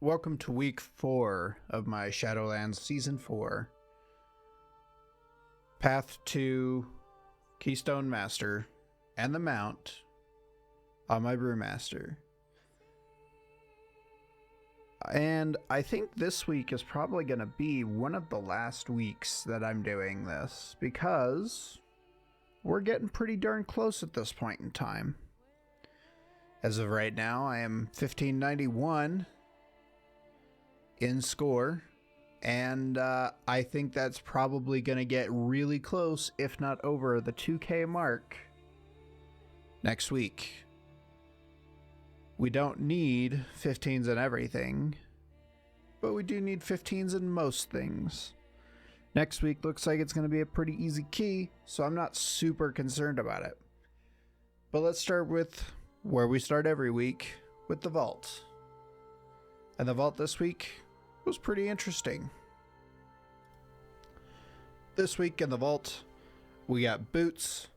Welcome to week 4 of my Shadowlands Season 4. Path to Keystone Master and the Mount on my Brewmaster. And I think this week is probably going to be one of the last weeks that I'm doing this, because we're getting pretty darn close at this point in time. As of right now, I am 1591 in score, and I think that's probably going to get really close, if not over, the 2K mark next week. We don't need 15s in everything, but we do need 15s in most things. Next week looks like it's going to be a pretty easy key, so I'm not super concerned about it. But let's start with where we start every week, with the vault. And the vault this week was pretty interesting. This week in the vault, we got boots,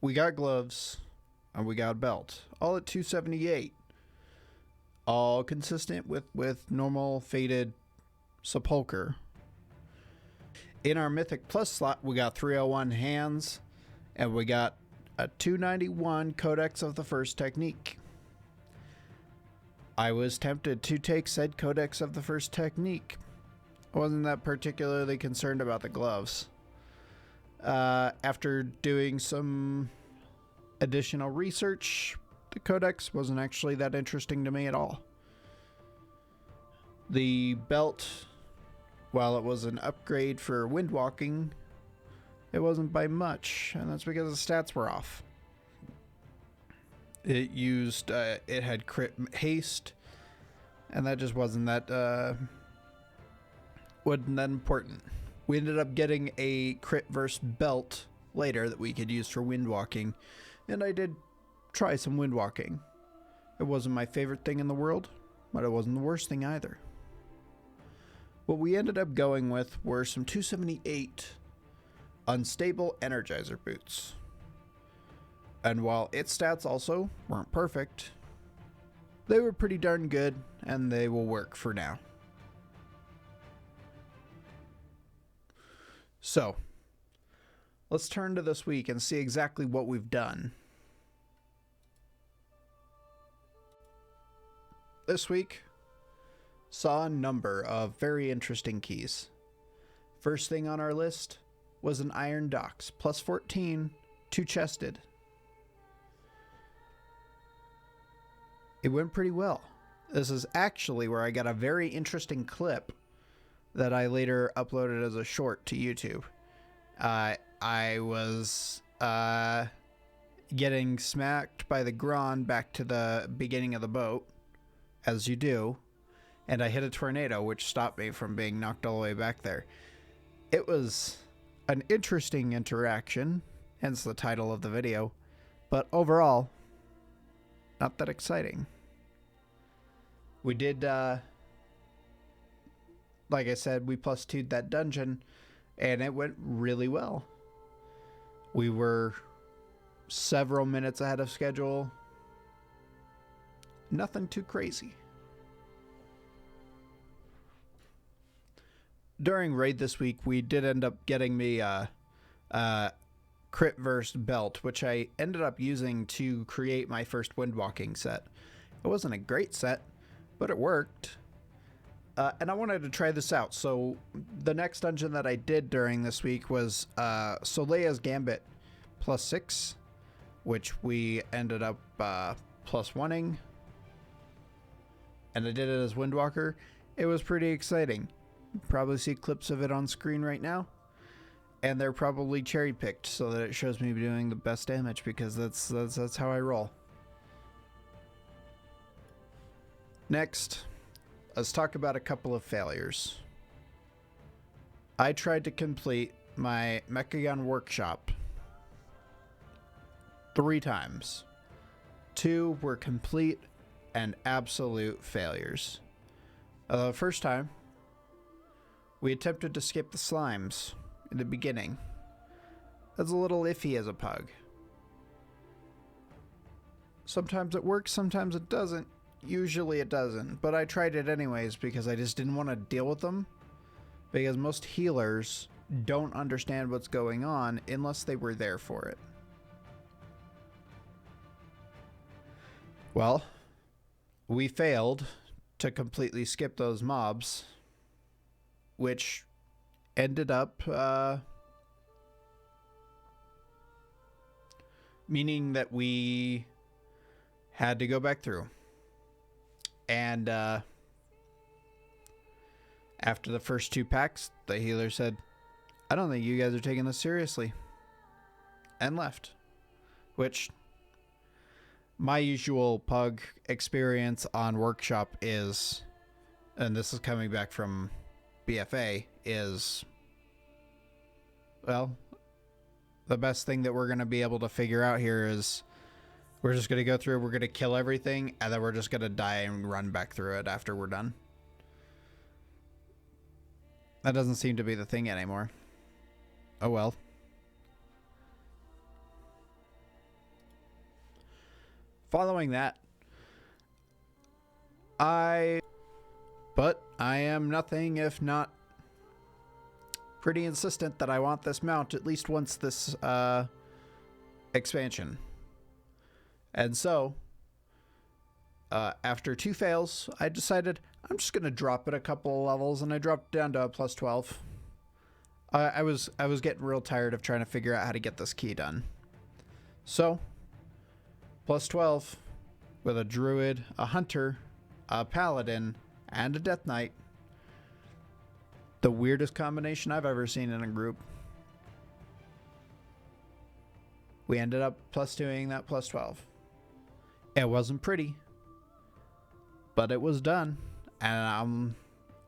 we got gloves, and we got a belt, all at 278. All consistent with normal faded sepulcher. In our Mythic Plus slot, we got 301 hands, and we got a 291 Codex of the First Technique. I was tempted to take said Codex of the First Technique. I wasn't that particularly concerned about the gloves. After doing some additional research, the Codex wasn't actually that interesting to me at all. The belt, while it was an upgrade for windwalking, it wasn't by much, and that's because the stats were off. It used, it had crit haste, and that just wasn't that important. We ended up getting a crit verse belt later that we could use for windwalking, and I did try some windwalking. It wasn't my favorite thing in the world, but it wasn't the worst thing either. What we ended up going with were some 278 unstable Energizer boots. And while its stats also weren't perfect, they were pretty darn good, and they will work for now. So, let's turn to this week and see exactly what we've done. This week saw a number of very interesting keys. First thing on our list was an Iron Docks, plus 14, 2-chested. It went pretty well. This is actually where I got a very interesting clip that I later uploaded as a short to YouTube. I was getting smacked by the Gron back to the beginning of the boat, as you do, and I hit a tornado, which stopped me from being knocked all the way back there. It was an interesting interaction, hence the title of the video, but overall, not that exciting. We did, like I said, we plus 2'd that dungeon, and it went really well. We were several minutes ahead of schedule. Nothing too crazy. During raid this week, we did end up getting me a crit verse belt, which I ended up using to create my first windwalking set. It wasn't a great set, but it worked. And I wanted to try this out. So the next dungeon that I did during this week was Solea's Gambit plus 6, which we ended up plus 1ing. And I did it as Windwalker. It was pretty exciting. You probably see clips of it on screen right now. And they're probably cherry picked so that it shows me doing the best damage, because that's how I roll. Next, let's talk about a couple of failures. I tried to complete my Mechagon workshop 3 times. 2 were complete and absolute failures. The first time, we attempted to skip the slimes in the beginning. That's a little iffy as a pug. Sometimes it works, sometimes it doesn't. usually it doesn't, but I tried it anyways because I just didn't want to deal with them. Because most healers don't understand what's going on unless they were there for it. Well, we failed to completely skip those mobs, which ended up meaning that we had to go back through. And after the first 2 packs, the healer said, "I don't think you guys are taking this seriously," and left. Which, my usual pug experience on workshop is, and this is coming back from BFA, is, well, the best thing that we're going to be able to figure out here is we're just going to go through, we're going to kill everything, and then we're just going to die and run back through it after we're done. That doesn't seem to be the thing anymore. Oh well. Following that, but I am nothing if not pretty insistent that I want this mount at least once this expansion. And so, after 2 fails, I decided I'm just going to drop it a couple of levels, and I dropped down to a plus 12. I was getting real tired of trying to figure out how to get this key done. So, plus 12 with a druid, a hunter, a paladin, and a death knight. The weirdest combination I've ever seen in a group. We ended up plus 2ing that plus 12. It wasn't pretty, but it was done. And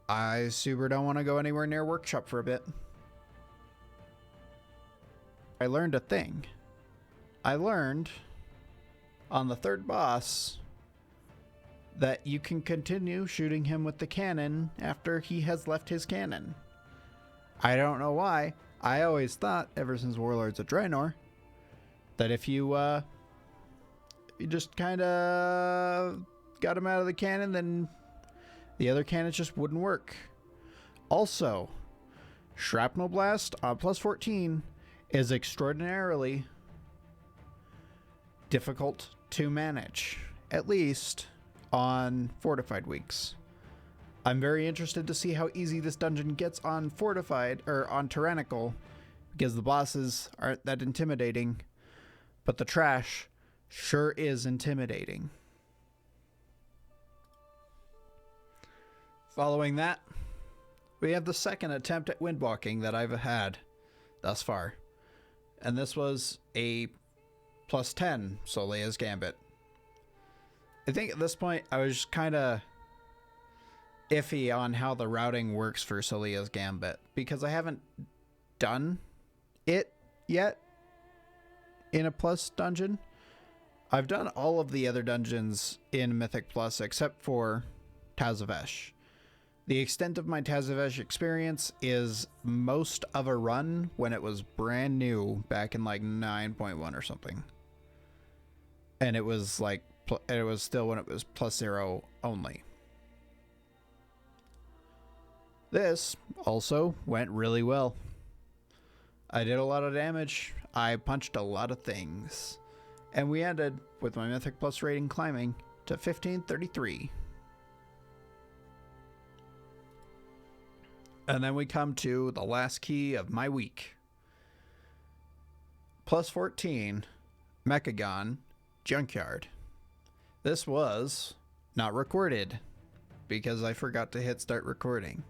I super don't want to go anywhere near workshop for a bit. I learned a thing. I learned on the 3rd boss that you can continue shooting him with the cannon after he has left his cannon. I don't know why. I always thought, ever since Warlords of Draenor, that if you just kind of got him out of the cannon, then the other cannons just wouldn't work. Also, Shrapnel Blast on plus 14 is extraordinarily difficult to manage, at least on fortified weeks. I'm very interested to see how easy this dungeon gets on fortified, or on tyrannical, because the bosses aren't that intimidating, but the trash sure is intimidating. Following that, we have the 2nd attempt at windwalking that I've had thus far. And this was a plus 10 Solea's Gambit. I think at this point I was kind of iffy on how the routing works for Solea's Gambit, because I haven't done it yet in a plus dungeon. I've done all of the other dungeons in Mythic Plus except for Tazavesh. The extent of my Tazavesh experience is most of a run when it was brand new back in like 9.1 or something. And it was like, it was still when it was plus 0 only. This also went really well. I did a lot of damage. I punched a lot of things. And we ended with my Mythic Plus rating climbing to 1533. And then we come to the last key of my week. Plus 14, Mechagon, Junkyard. This was not recorded because I forgot to hit start recording.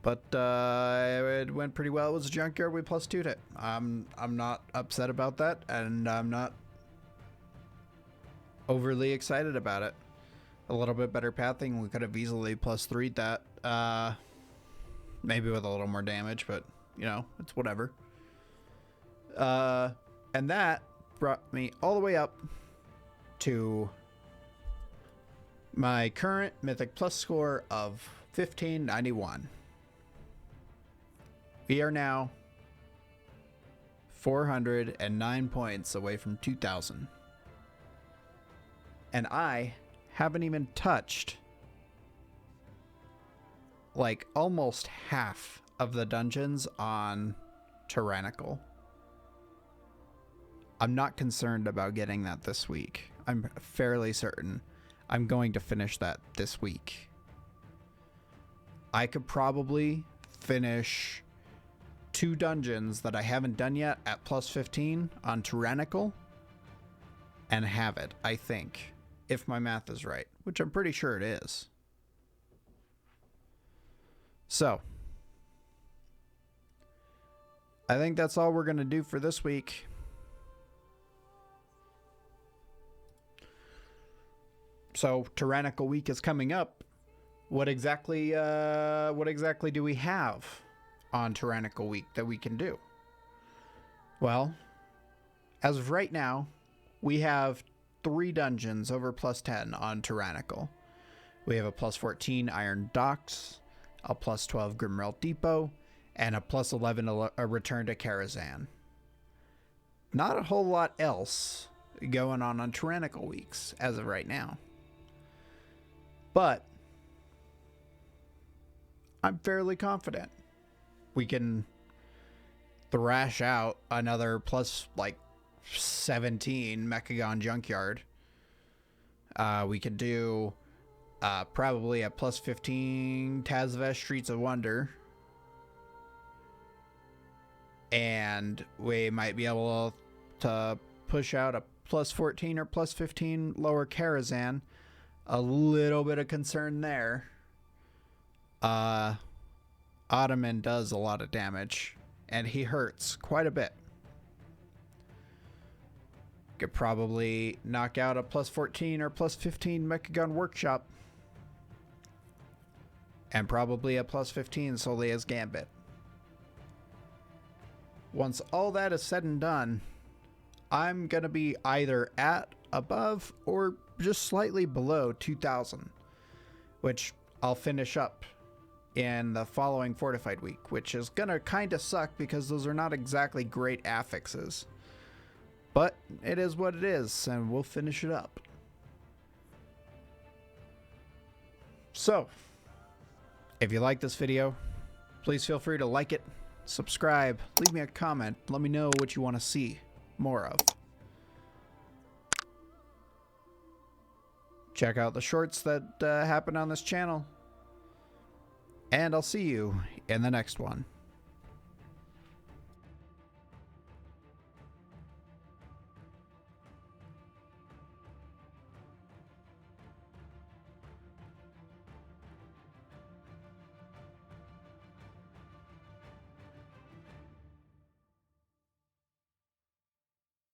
But it went pretty well. It was a Junkyard. We plus 2'd it. I'm not upset about that, and I'm not overly excited about it. A little bit better pathing. We could have easily plus 3'd that. Maybe with a little more damage, but you know, it's whatever. And that brought me all the way up to my current Mythic Plus score of 1591. We are now 409 points away from 2000. And I haven't even touched like almost half of the dungeons on Tyrannical. I'm not concerned about getting that this week. I'm fairly certain I'm going to finish that this week. I could probably finish 2 dungeons that I haven't done yet at plus 15 on Tyrannical and have it, I think, if my math is right, which I'm pretty sure it is. So, I think that's all we're going to do for this week. So, Tyrannical Week is coming up. What exactly do we have on Tyrannical Week that we can do? Well, as of right now, we have 3 dungeons over plus 10 on Tyrannical. We have a plus 14 Iron Docks, a plus 12 Grimrail Depot, and a plus 11 a Return to Karazhan. Not a whole lot else going on Tyrannical Weeks as of right now. But I'm fairly confident we can thrash out another plus like 17 Mechagon Junkyard. We could do probably a plus 15 Tazvesh Streets of Wonder. And we might be able to push out a plus 14 or plus 15 Lower Karazhan. A little bit of concern there. Ottoman does a lot of damage, and he hurts quite a bit. Could probably knock out a plus 14 or plus 15 Mechagon Workshop. And probably a plus 15 Solia's Gambit. Once all that is said and done, I'm going to be either at, above, or just slightly below 2,000. Which I'll finish up in the following Fortified Week, which is going to kind of suck because those are not exactly great affixes. But it is what it is, and we'll finish it up. So, if you like this video, please feel free to like it, subscribe, leave me a comment, let me know what you want to see more of. Check out the shorts that happen on this channel. And I'll see you in the next one.